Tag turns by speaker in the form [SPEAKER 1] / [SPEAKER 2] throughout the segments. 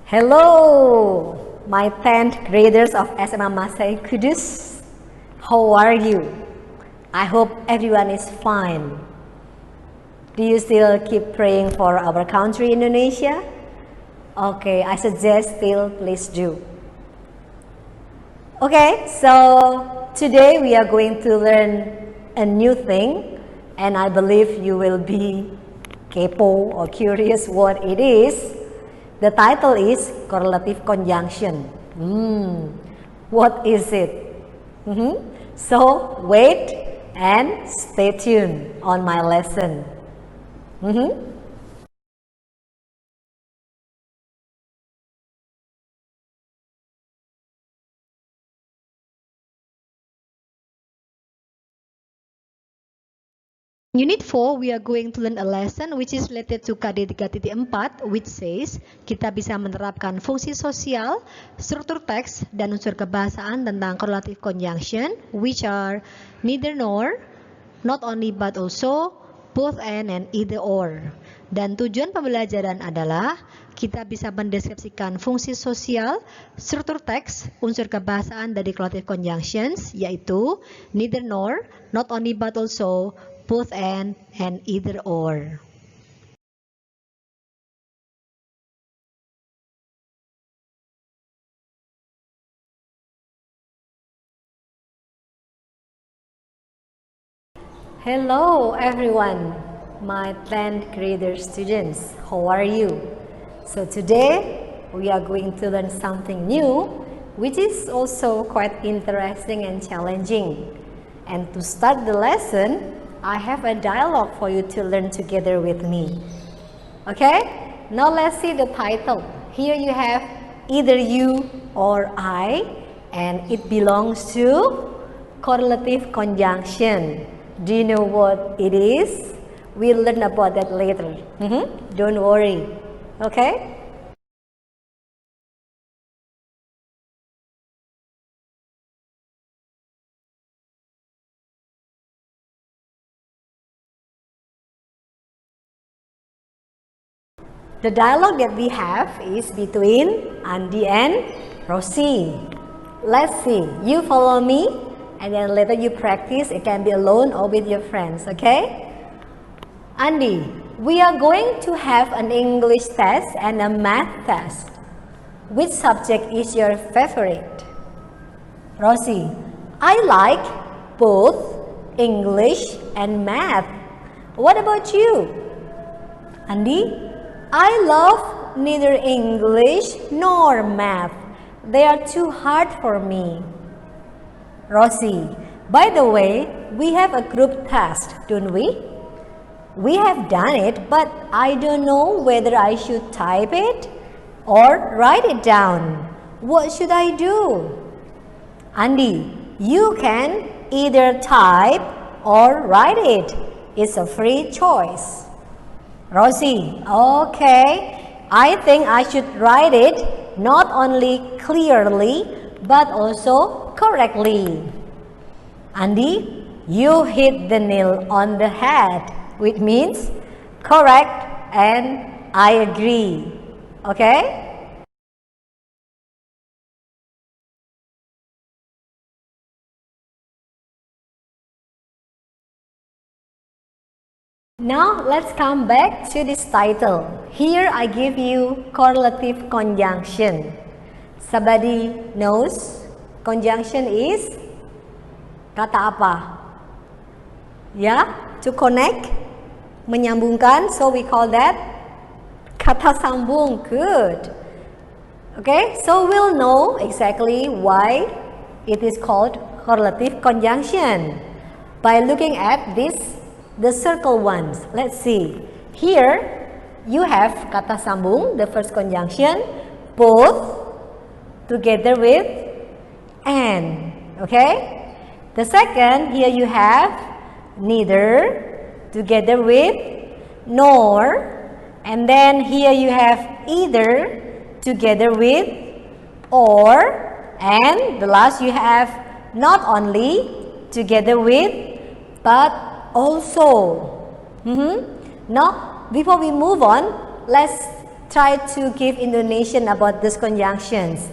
[SPEAKER 1] Hello, my 10th graders of SMA Masai Kudus. How are you? I hope everyone is fine. Do you still keep praying for our country, Indonesia? Okay, I suggest still please do. Okay, so today we are going to learn a new thing, and I believe you will be kepo or curious what it is. The title is correlative conjunction. What is it? So wait and stay tuned on my lesson. Unit 4, we are going to learn a lesson which is related to KD 3.4, which says kita bisa menerapkan fungsi sosial, struktur teks, dan unsur kebahasaan tentang correlative conjunction, which are neither nor, not only but also, both and either or. Dan tujuan pembelajaran adalah kita bisa mendeskripsikan fungsi sosial, struktur teks, unsur kebahasaan dari correlative conjunctions, yaitu neither nor, not only but also, both and either or. Hello everyone, my 10th grader students. How are you? So today we are going to learn something new, which is also quite interesting and challenging. And to start the lesson, I have a dialogue for you to learn together with me. Okay, now let's see the title. Here you have either you or I, and it belongs to correlative conjunction. Do you know what it is? We'll learn about that later. Don't worry. Okay? The dialogue that we have is between Andi and Rosie. Let's see. You follow me, and then later you practice. It can be alone or with your friends, okay? Andi, we are going to have an English test and a math test. Which subject is your favorite? Rosie, I like both English and math. What about you? Andi, I love neither English nor math. They are too hard for me. Rosie, by the way, we have a group test, don't we? We have done it, but I don't know whether I should type it or write it down. What should I do? Andi, you can either type or write it. It's a free choice. Rosie, okay, I think I should write it not only clearly but also correctly. Andi, you hit the nail on the head, which means correct and I agree. Okay? Now let's come back to this title. Here I give you correlative conjunction. Somebody knows conjunction is kata apa? Ya, to connect, menyambungkan. So we call that kata sambung. Good. Okay, so we'll know exactly why it is called correlative conjunction by looking at the circle ones. Let's see. Here you have kata sambung, the first conjunction, both together with and. Okay? The second, here you have neither together with nor, and then here you have either together with or, and the last you have not only together with but also. Now, before we move on, let's try to give Indonesian about these conjunctions.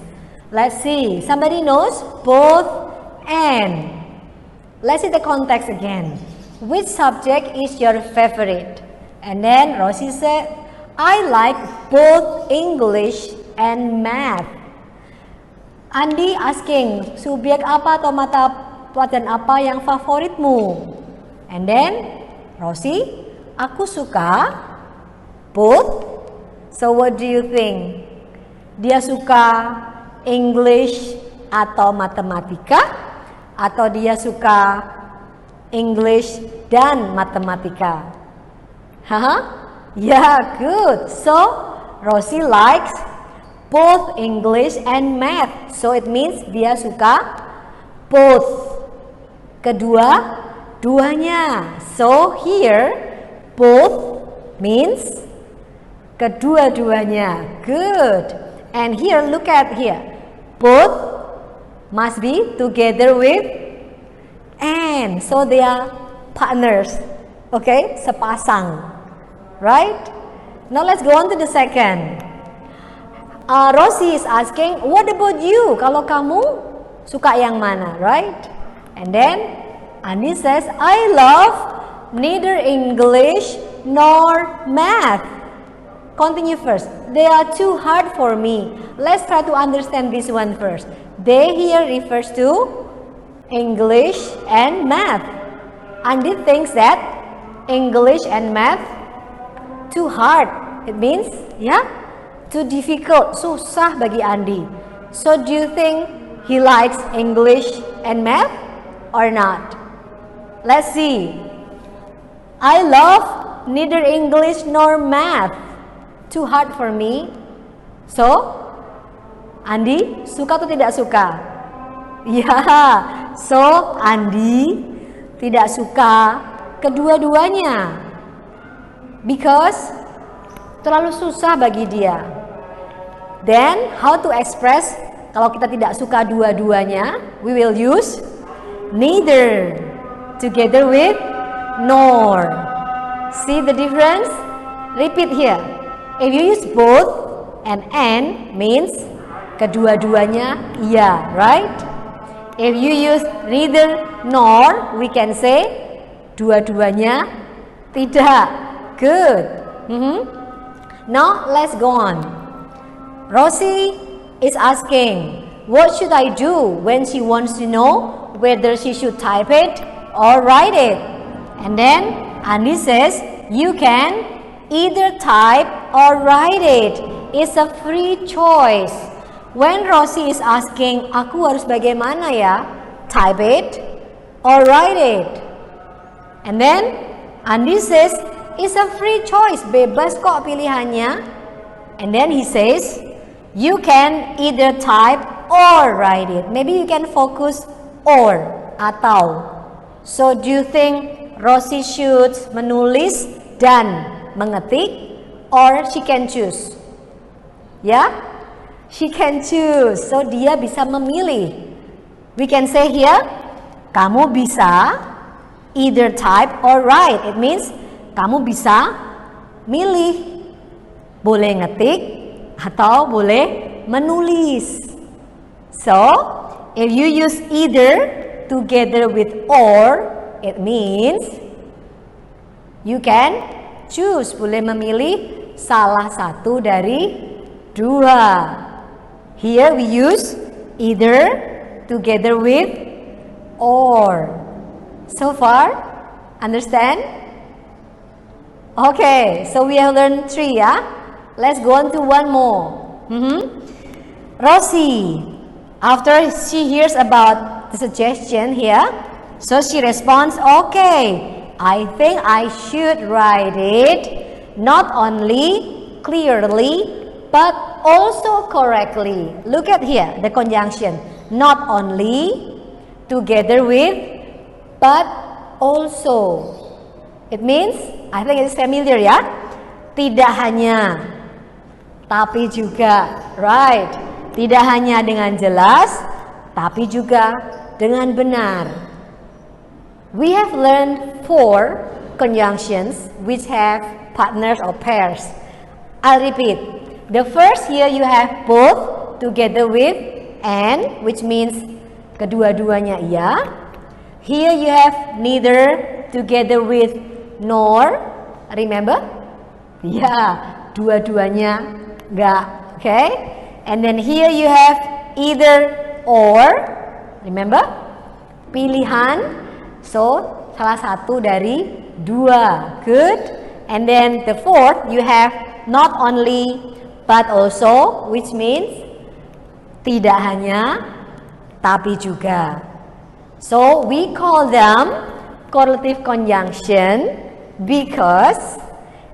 [SPEAKER 1] Let's see. Somebody knows both and. Let's see the context again. Which subject is your favorite? And then Rosie said, I like both English and math. Andi asking, subjek apa atau mata pelajaran apa yang favoritmu? And then Rosie, aku suka both. So what do you think? Dia suka English atau matematika? Atau dia suka English dan matematika? Haha? Yeah, good. So Rosie likes both English and math. So it means dia suka both. Kedua-duanya. So here both means kedua-duanya. Good. And here, look at here. Both must be together with and. So they are partners. Okay, sepasang. Right? Now let's go on to the second. Rosie is asking, what about you? Kalau kamu suka yang mana? Right? And then Andi says, I love neither English nor math. Continue first. They are too hard for me. Let's try to understand this one first. They here refers to English and math. Andi thinks that English and math too hard. It means, yeah, too difficult, susah bagi Andi. So do you think he likes English and math or not? Let's see. I love neither English nor math. Too hard for me. So, Andi suka atau tidak suka? Ya, so Andi tidak suka kedua-duanya. Because terlalu susah bagi dia. Then, how to express kalau kita tidak suka dua-duanya? We will use neither together with nor. See the difference? Repeat here. If you use both and means kedua-duanya iya, right? If you use neither nor, we can say dua-duanya tidak. Good. Now let's go on. Rosie is asking, what should I do when she wants to know whether she should type it or write it? And then Andi says, you can either type or write it. It's a free choice. When Rosie is asking, aku harus bagaimana ya? Type it or write it. And then Andi says, it's a free choice. Bebas kok pilihannya. And then he says, you can either type or write it. Maybe you can focus or atau. So do you think Rosie should menulis dan mengetik or she can choose? Ya, she can choose. So dia bisa memilih. We can say here, kamu bisa either type or write. It means kamu bisa milih, boleh ngetik atau boleh menulis. So if you use either together with or, it means you can choose, boleh memilih salah satu dari dua. Here we use either together with or. So far, understand? Okay, so we have learned 3 ya. Let's go on to one more. Rosie, after she hears about the suggestion here, so she responds, okay, I think I should write it not only clearly but also correctly. Look at here, the conjunction. Not only, together with, but also. It means, I think it's familiar ya. Tidak hanya, tapi juga. Right. Tidak hanya dengan jelas, tapi juga dengan benar. We have learned 4 conjunctions which have partners or pairs. I'll repeat. The first here you have both together with and, which means kedua-duanya iya. Here you have neither together with nor. Remember? Ya, dua-duanya enggak. Okay? And then here you have either or. Remember? Pilihan. So, salah satu dari dua. Good. And then the fourth you have not only but also, which means tidak hanya tapi juga. So we call them correlative conjunction because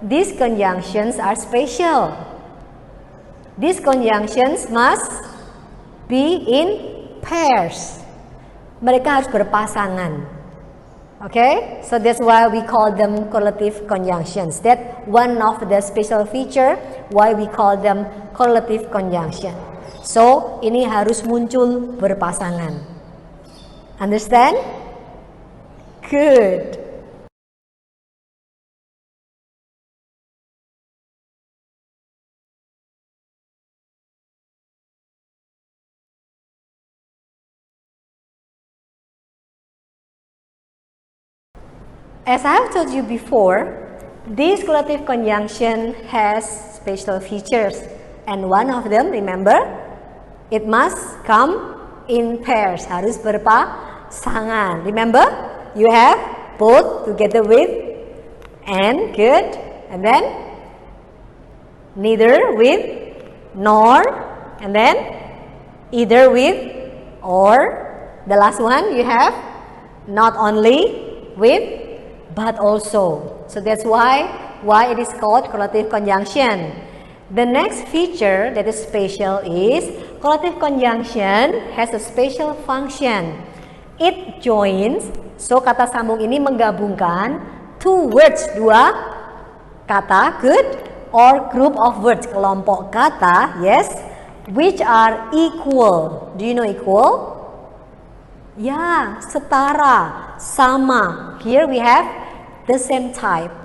[SPEAKER 1] these conjunctions are special. These conjunctions must be in pairs. Mereka harus berpasangan. Okay, so that's why we call them correlative conjunctions. That one of the special feature why we call them correlative conjunction. So ini harus muncul berpasangan. Understand? Good. As I have told you before, this correlative conjunction has special features, and one of them, remember, it must come in pairs, harus berpasangan. Remember, you have both together with and, good, and then neither with nor, and then either with or. The last one you have not only with but also. So that's why it is called correlative conjunction. The next feature that is special is correlative conjunction has a special function. It joins, so kata sambung ini menggabungkan two words, dua kata, good, or group of words, kelompok kata, yes, which are equal. Do you know equal? Ya, setara, sama. Here we have the same type,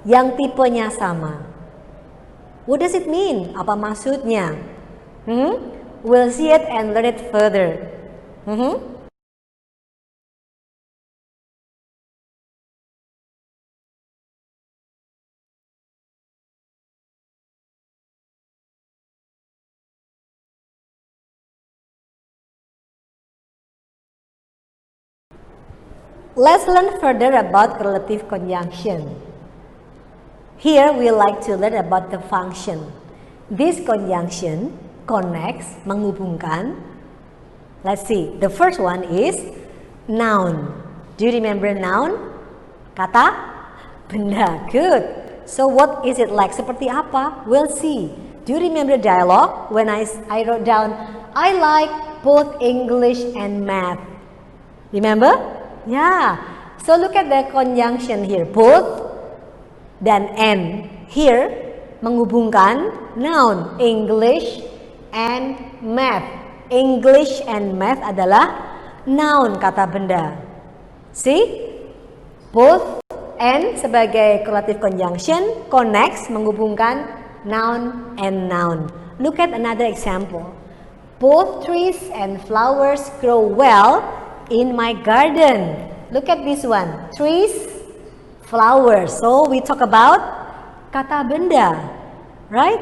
[SPEAKER 1] yang tipenya sama. What does it mean? Apa maksudnya? We'll see it and learn it further. Let's learn further about correlative conjunction. Here we like to learn about the function. This conjunction connects, menghubungkan. Let's see, the first one is noun. Do you remember noun? Kata benda. Good. So what is it like? Seperti apa? We'll see. Do you remember dialogue when I wrote down, I like both English and math? Remember? Yeah, so look at the conjunction here, both dan and. Here, menghubungkan noun, English and math. English and math adalah noun, kata benda. See? Both and sebagai correlative conjunction, connects, menghubungkan noun and noun. Look at another example. Both trees and flowers grow well in my garden. Look at this one. Trees, flowers. So we talk about kata benda, right?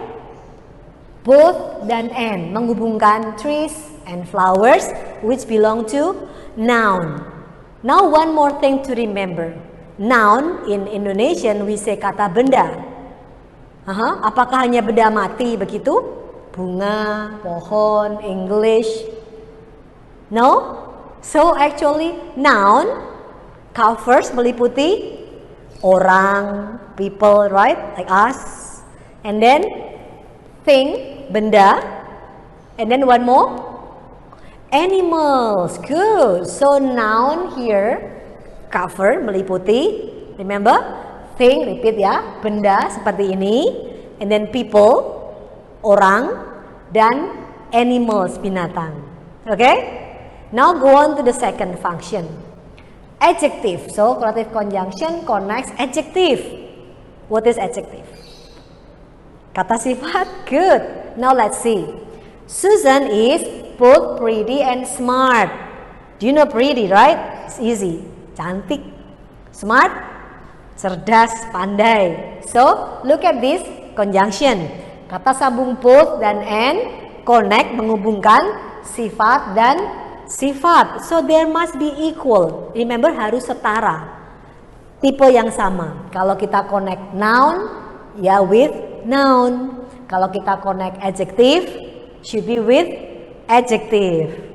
[SPEAKER 1] Both dan and menghubungkan trees and flowers, which belong to noun. Now one more thing to remember. Noun in Indonesian we say kata benda. Apakah hanya benda mati begitu? Bunga, pohon, English? No? So actually noun covers, meliputi orang, people, right? Like us. And then thing, benda. And then one more, animals. Good. So noun here cover, meliputi. Remember? Thing, repeat ya. Benda seperti ini. And then people, orang. Dan animals, binatang. Okay? Now go on to the second function. Adjective. So correlative conjunction connects adjective. What is adjective? Kata sifat, good. Now let's see. Susan is both pretty and smart. Do you know pretty, right? It's easy. Cantik. Smart, cerdas, pandai. So, look at this conjunction. Kata sambung both dan and connect, menghubungkan sifat dan sifat. So, there must be equal. Remember, harus setara. Tipe yang sama. Kalau kita connect noun, ya with noun. Kalau kita connect adjective, should be with adjective.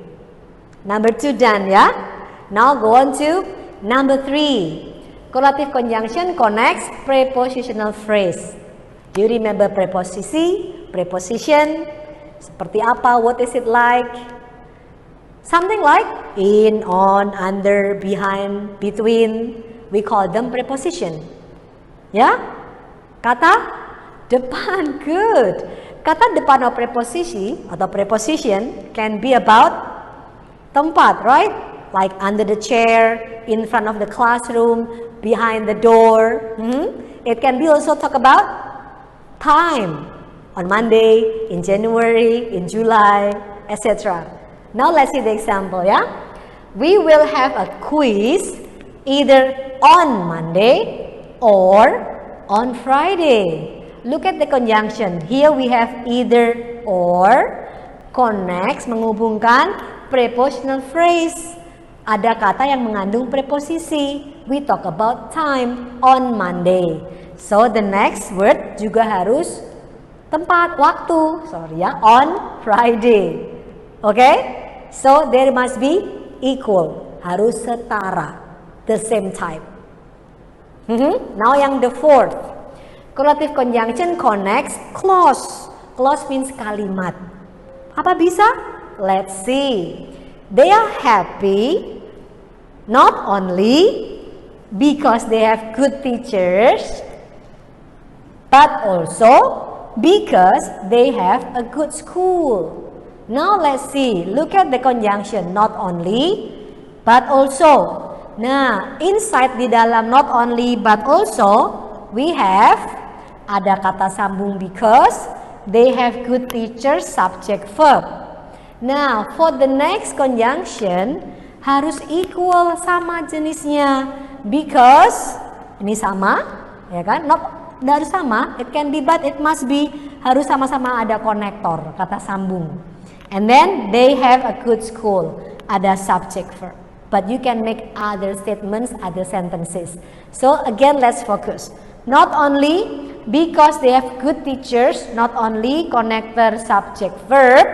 [SPEAKER 1] Number 2 done ya. Now go on to number 3. Correlative conjunction connects prepositional phrase. Do you remember preposisi, preposition? Seperti apa? What is it like? Something like in, on, under, behind, between. We call them preposition. Ya? Kata depan, good. Kata depan of preposisi atau preposition can be about tempat, right? Like under the chair, in front of the classroom, behind the door. It can be also talk about time. On Monday, in January, in July, etc. Now let's see the example, yeah? We will have a quiz either on Monday or on Friday. Look at the conjunction. Here we have either or, connects, menghubungkan prepositional phrase. Ada kata yang mengandung preposisi. We talk about time on Monday. So the next word juga harus tempat, waktu. Sorry ya, on Friday. Okay? So there must be equal. Harus setara. The same type. Now yang the fourth. Correlative conjunction connects clause. Clause means kalimat. Apa bisa? Let's see. They are happy not only because they have good teachers, but also because they have a good school. Now let's see. Look at the conjunction. Not only, but also. Nah, inside di dalam not only, but also, we have ada kata sambung because they have good teachers, subject, verb. Nah, for the next conjunction harus equal, sama jenisnya. Because ini sama, ya kan? Not harus sama, it can be but it must be, harus sama-sama ada konektor, kata sambung. And then they have a good school, ada subject, verb. But you can make other statements, other sentences. So again, let's focus. Not only because they have good teachers, not only connector, subject, verb,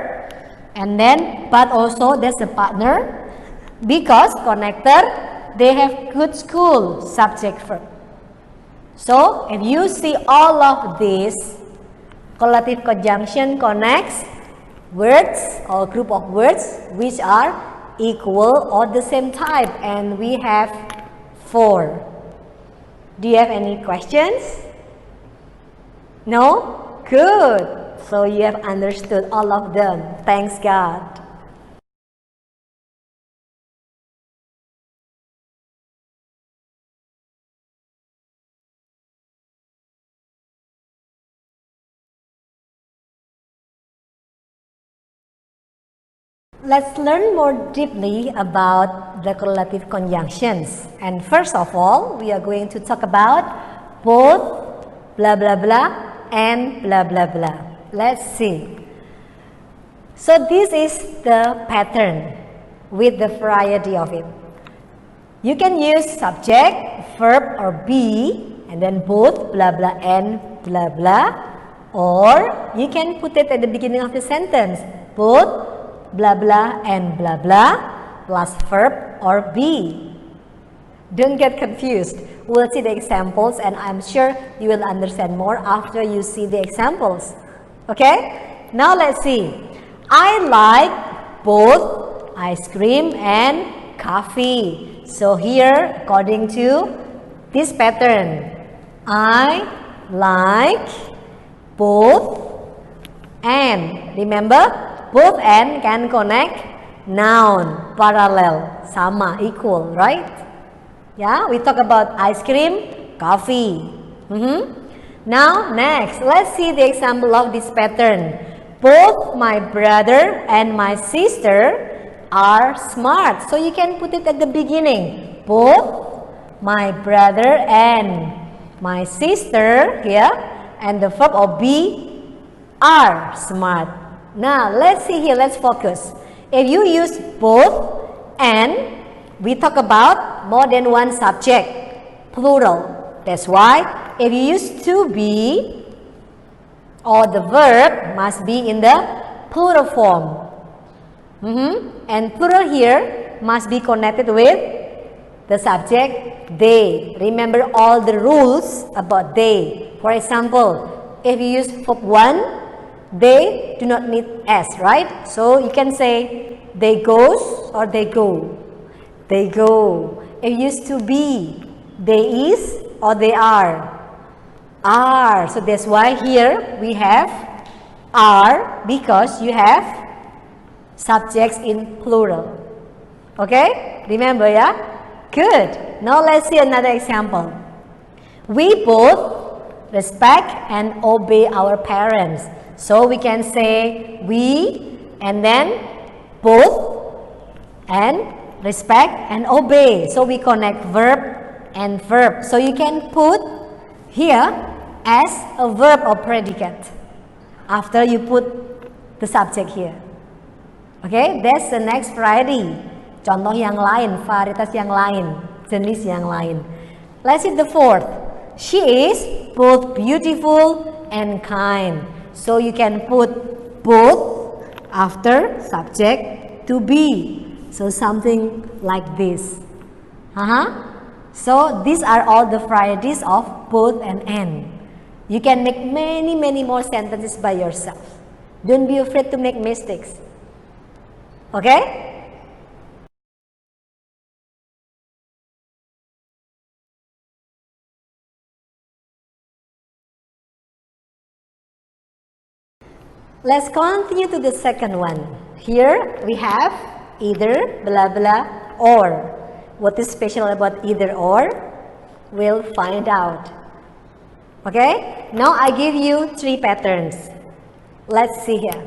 [SPEAKER 1] and then but also there's a partner. Because connector, they have good school, subject, verb. So if you see all of this, correlative conjunction connects words or group of words which are equal or the same type, and we have 4. Do you have any questions? No? Good. So you have understood all of them. Thanks God. Let's learn more deeply about the correlative conjunctions. And first of all, we are going to talk about both blah blah blah and blah blah blah. Let's see. So this is the pattern with the variety of it. You can use subject, verb, or be, and then both blah blah and blah blah. Or you can put it at the beginning of the sentence, both blah blah and blah blah plus verb or be. Don't get confused. We'll see the examples and I'm sure you will understand more after you see the examples. Okay? Now let's see. I like both ice cream and coffee. So here, according to this pattern, I like both and. Remember? Both and can connect noun, parallel, sama, equal, right? Yeah, we talk about ice cream, coffee. Now, next, let's see the example of this pattern. Both my brother and my sister are smart. So you can put it at the beginning. Both my brother and my sister here, and the verb of be are smart. Now, let's see here, let's focus. If you use both and, we talk about more than one subject, plural. That's why if you use to be, or the verb must be in the plural form. And plural here must be connected with the subject they. Remember all the rules about they. For example, if you use verb 1, they do not need s, right? So you can say they goes or they go. They go. If you use to be, they is or they are. Are. So that's why here we have are, because you have subjects in plural. Okay? Remember, yeah? Good. Now let's see another example. We both respect and obey our parents. So we can say we and then both and respect and obey. So we connect verb and verb. So you can put here as a verb or predicate after you put the subject here. Okay, that's the next variety. Contoh yang lain, varietas yang lain, jenis yang lain. Let's see the fourth. She is both beautiful and kind. So you can put both after subject to be. So something like this. So these are all the varieties of both and. You can make many more sentences by yourself. Don't be afraid to make mistakes. Okay? Let's continue to the second one. Here we have either, blah blah, or. What is special about either or? We'll find out. Okay? Now I give you 3 patterns. Let's see here.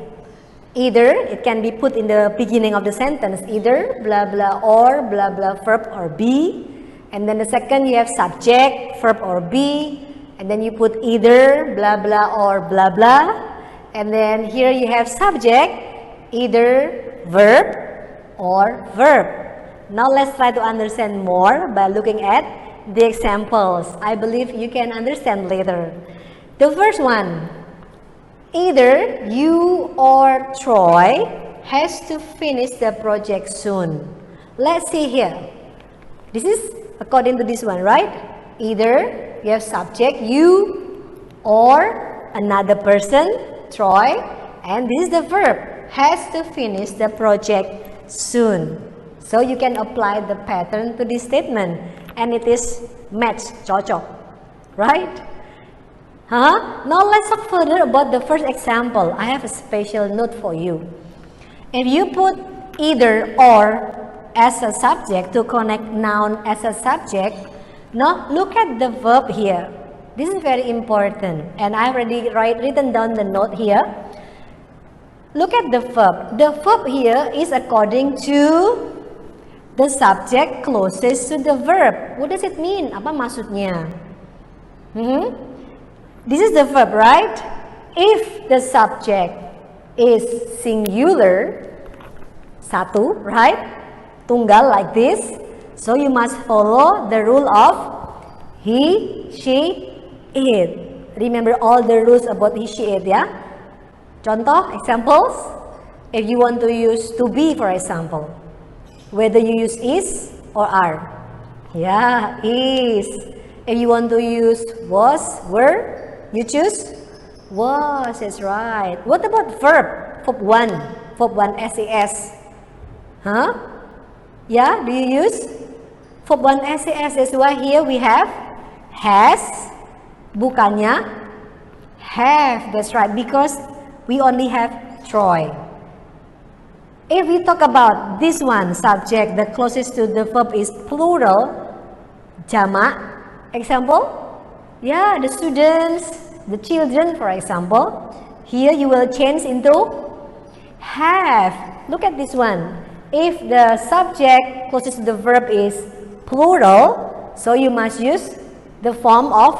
[SPEAKER 1] Either, it can be put in the beginning of the sentence. Either, blah blah, or, blah blah, verb or be. And then the second you have subject, verb or be. And then you put either, blah blah, or blah blah. And then here you have subject, either verb or verb. Now let's try to understand more by looking at the examples. I believe you can understand later. The first one, either you or Troy has to finish the project soon. Let's see here. This is according to this one, right? Either you have subject, you, or another person, Troy, and this is the verb, has to finish the project soon. So you can apply the pattern to this statement and it is match, cocok, right? Now let's talk further about the first example. I have a special note for you. If you put either or as a subject to connect noun as a subject, now look at the verb here. This is very important and I already written down the note here. Look at the verb. The verb here is according to the subject closest to the verb. What does it mean? Apa maksudnya? This is the verb, right? If the subject is singular, satu, right? Tunggal like this. So you must follow the rule of he, she, it. Remember all the rules about he, she, it, yeah? Contoh, examples. If you want to use to be, for example, whether you use is or are. Yeah, is. If you want to use was, were, you choose was. That's right. What about verb? Verb 1. Verb 1 SES. Yeah, do you use verb 1 SES? That's why here we have has, bukannya have. That's right, because we only have Troy. If we talk about this one, subject, the closest to the verb is plural, jamak. Example? Yeah, the students the children, for example, here you will change into have. Look at this one. If the subject closest to the verb is plural, so you must use the form of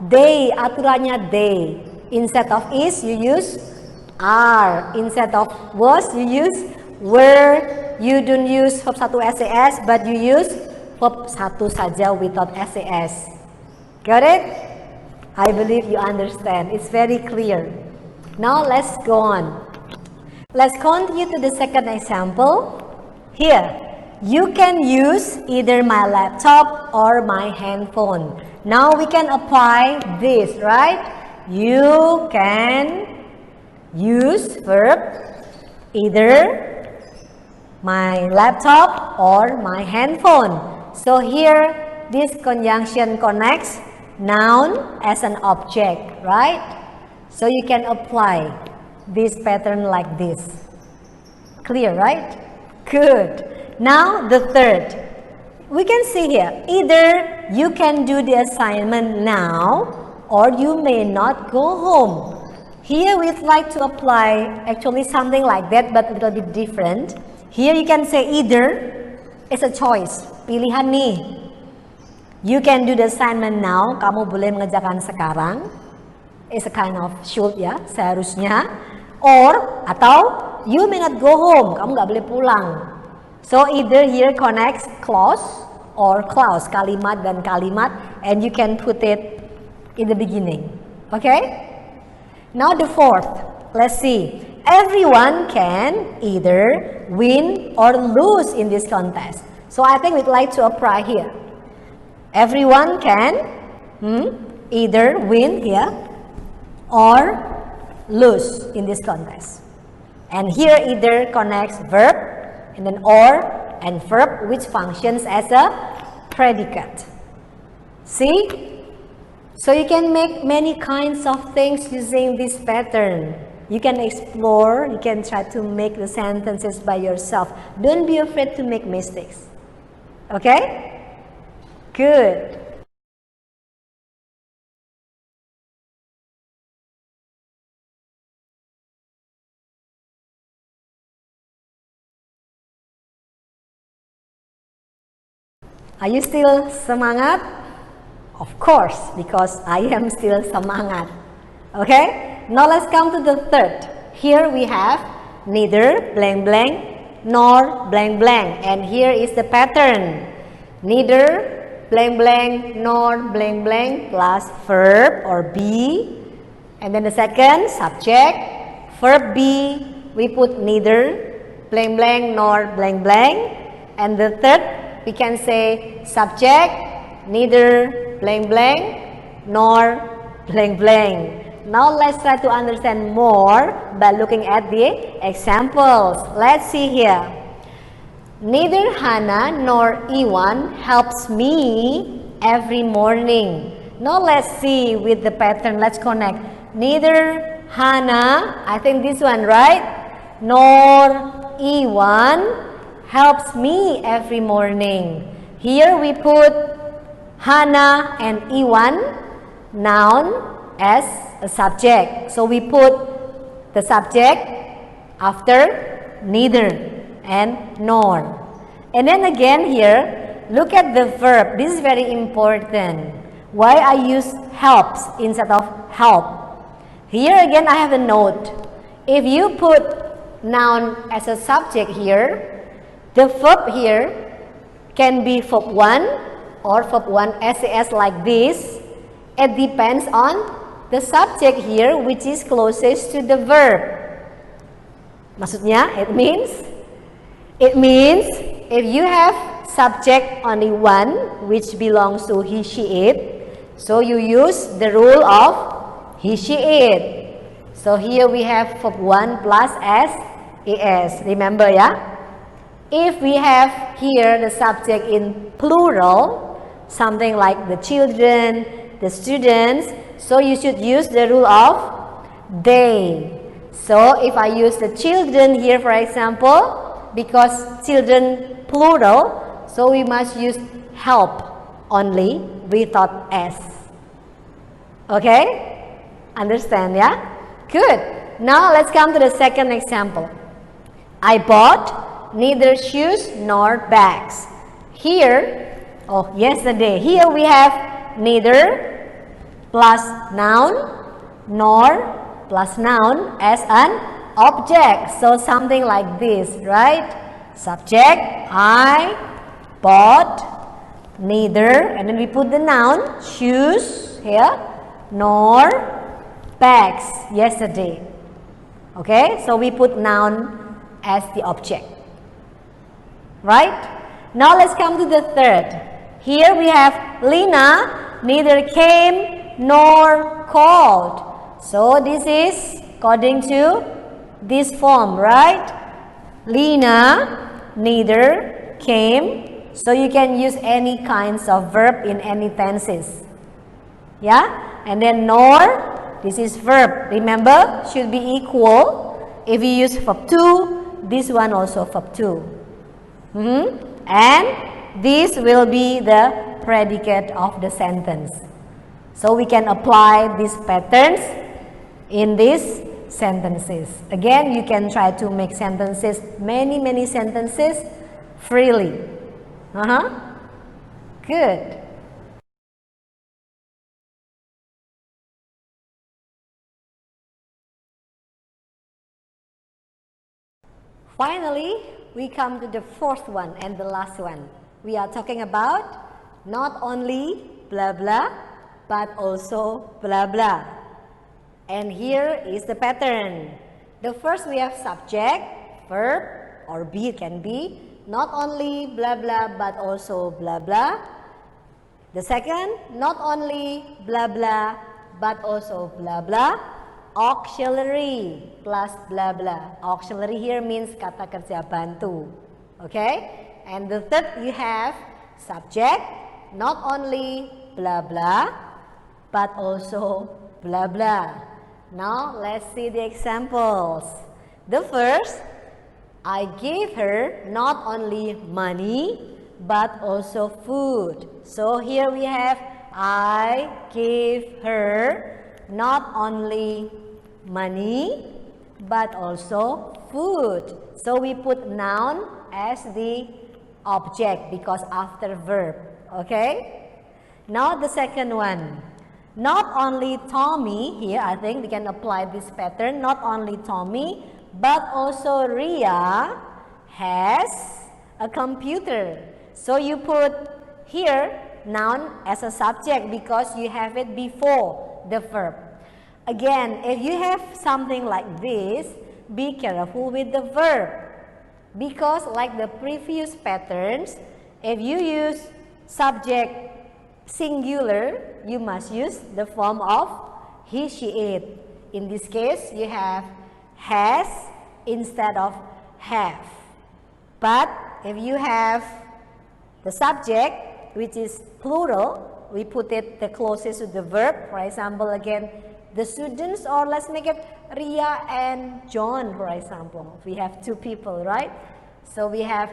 [SPEAKER 1] they. Aturannya they. Instead of is, you use are. Instead of was, you use were. You don't use verb 1 SAS, but you use verb 1 saja without SAS. Got it? I believe you understand. It's very clear. Now let's go on. Let's continue to the second example. Here, you can use either my laptop or my handphone. Now we can apply this, right? You can use verb either my laptop or my handphone. So here, this conjunction connects noun as an object, right? So you can apply this pattern like this. Clear, right? Good. Now the third. We can see here, either you can do the assignment now or you may not go home. Here we'd like to apply actually something like that but a little bit different. Here you can say either, it's a choice, pilihan nih. You can do the assignment now, kamu boleh mengerjakan sekarang. It's a kind of should ya, seharusnya. Or, atau, you may not go home, kamu nggak boleh pulang. So either here connects clause or clause, kalimat dan kalimat, and you can put it in the beginning. Okay? Now the fourth, let's see. Everyone can either win or lose in this contest. So I think we'd like to apply here. Everyone can either win here or lose in this contest. And here either connects verb and then or and verb which functions as a predicate. See? So you can make many kinds of things using this pattern. You can explore, you can try to make the sentences by yourself. Don't be afraid to make mistakes. Okay? Good. Are you still semangat? Of course, because I am still semangat. Okay? Now let's come to the third. Here we have neither blank blank nor blank blank. And here is the pattern. Neither blank blank nor blank blank plus verb or be. And then the second subject, verb be, we put neither blank blank nor blank blank. And the third, we can say subject, neither blank blank nor blank blank. Now let's try to understand more by looking at the examples. Let's see here. Neither Hannah nor Iwan helps me every morning. Now let's see with the pattern. Let's connect. Neither Hannah, I think this one, right? Nor Iwan helps me every morning. Here we put Hannah and Iwan, noun, as a subject. So we put the subject after neither and nor. And then again here, look at the verb. This is very important. Why I use helps instead of help. Here again I have a note. If you put noun as a subject here, the verb here can be verb 1 or verb 1 SAS like this. It depends on the subject here which is closest to the verb. Maksudnya, it means if you have subject only one which belongs to he, she, it, so you use the rule of he, she, it. So here we have verb 1 plus S, remember yeah? If we have here the subject in plural, something like the children, the students, so you should use the rule of they. So if I use the children here, for example, because children plural, so we must use help only without S. Okay? Understand, yeah? Good. Now let's come to the second example. I bought neither shoes nor bags. Here, yesterday. Here we have neither plus noun nor plus noun as an object. So something like this, right? Subject, I bought neither, and then we put the noun, shoes here, nor bags yesterday. Okay, so we put noun as the object. Right? Now let's come to the third. Here we have Lina neither came nor called. So this is according to this form, right? Lina neither came. So you can use any kinds of verb in any tenses. Yeah? And then nor, this is verb. Remember, should be equal. If you use verb to, this one also verb to. And this will be the predicate of the sentence. So we can apply these patterns in these sentences. Again, you can try to make sentences, many sentences freely. Good. Finally, we come to the fourth one and the last one. We are talking about not only blah blah, but also blah blah. And here is the pattern. The first we have subject, verb, or be can be not only blah blah, but also blah blah. The second, not only blah blah, but also blah blah. Auxiliary plus blah blah. Auxiliary here means kata kerja bantu. Okay? And the third you have subject, not only blah blah, but also blah blah. Now let's see the examples. The first, I gave her not only money, but also food. So here we have I gave her not only money, but also food. So we put noun as the object because after verb. Okay? Now the second one. Not only Tommy, here I think we can apply this pattern. Not only Tommy, but also Ria has a computer. So you put here noun as a subject because you have it before the verb. Again, if you have something like this, be careful with the verb. Because like the previous patterns, if you use subject singular, you must use the form of he, she, it. In this case, you have has instead of have. But if you have the subject, which is plural, we put it the closest to the verb. For example, again, the students, or let's make it Ria and John, for example. We have two people, right? So we have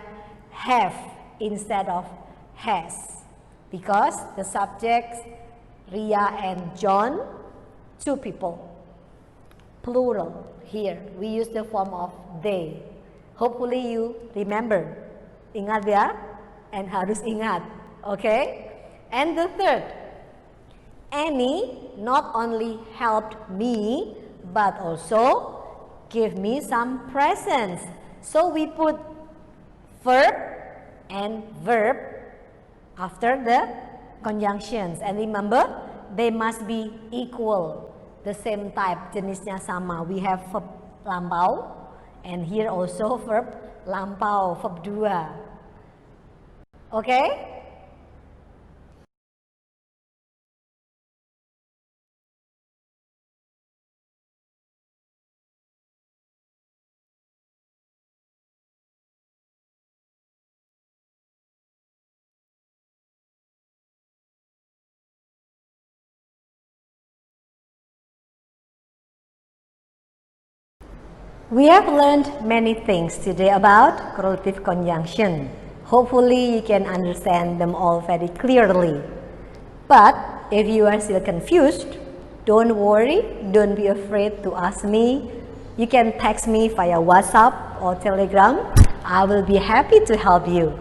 [SPEAKER 1] instead of has. Because the subjects, Ria and John, two people. Plural here. We use the form of they. Hopefully you remember. Ingat ya? And harus ingat. Okay? And the third. Annie not only helped me, but also gave me some presents. So we put verb and verb after the conjunctions. And remember, they must be equal, the same type, jenisnya sama. We have verb lampau, and here also verb lampau, verb 2. Okay? We have learned many things today about correlative conjunction. Hopefully you can understand them all very clearly. But if you are still confused, Don't worry, don't be afraid to ask me. You can text me via WhatsApp or Telegram. I will be happy to help you.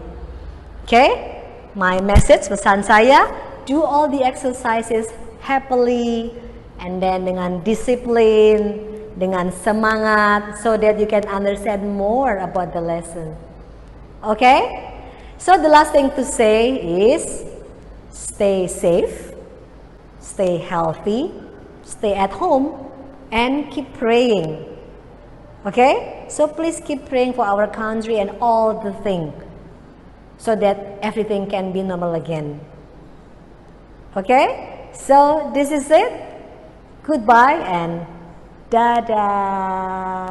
[SPEAKER 1] Okay? My message, pesan saya, do all the exercises happily and then dengan disiplin, dengan semangat, so that you can understand more about the lesson. Okay? So the last thing to say is stay safe, stay healthy, stay at home, and keep praying. Okay? So please keep praying for our country and all the things, so that everything can be normal again. Okay? So this is it. Goodbye and dadah.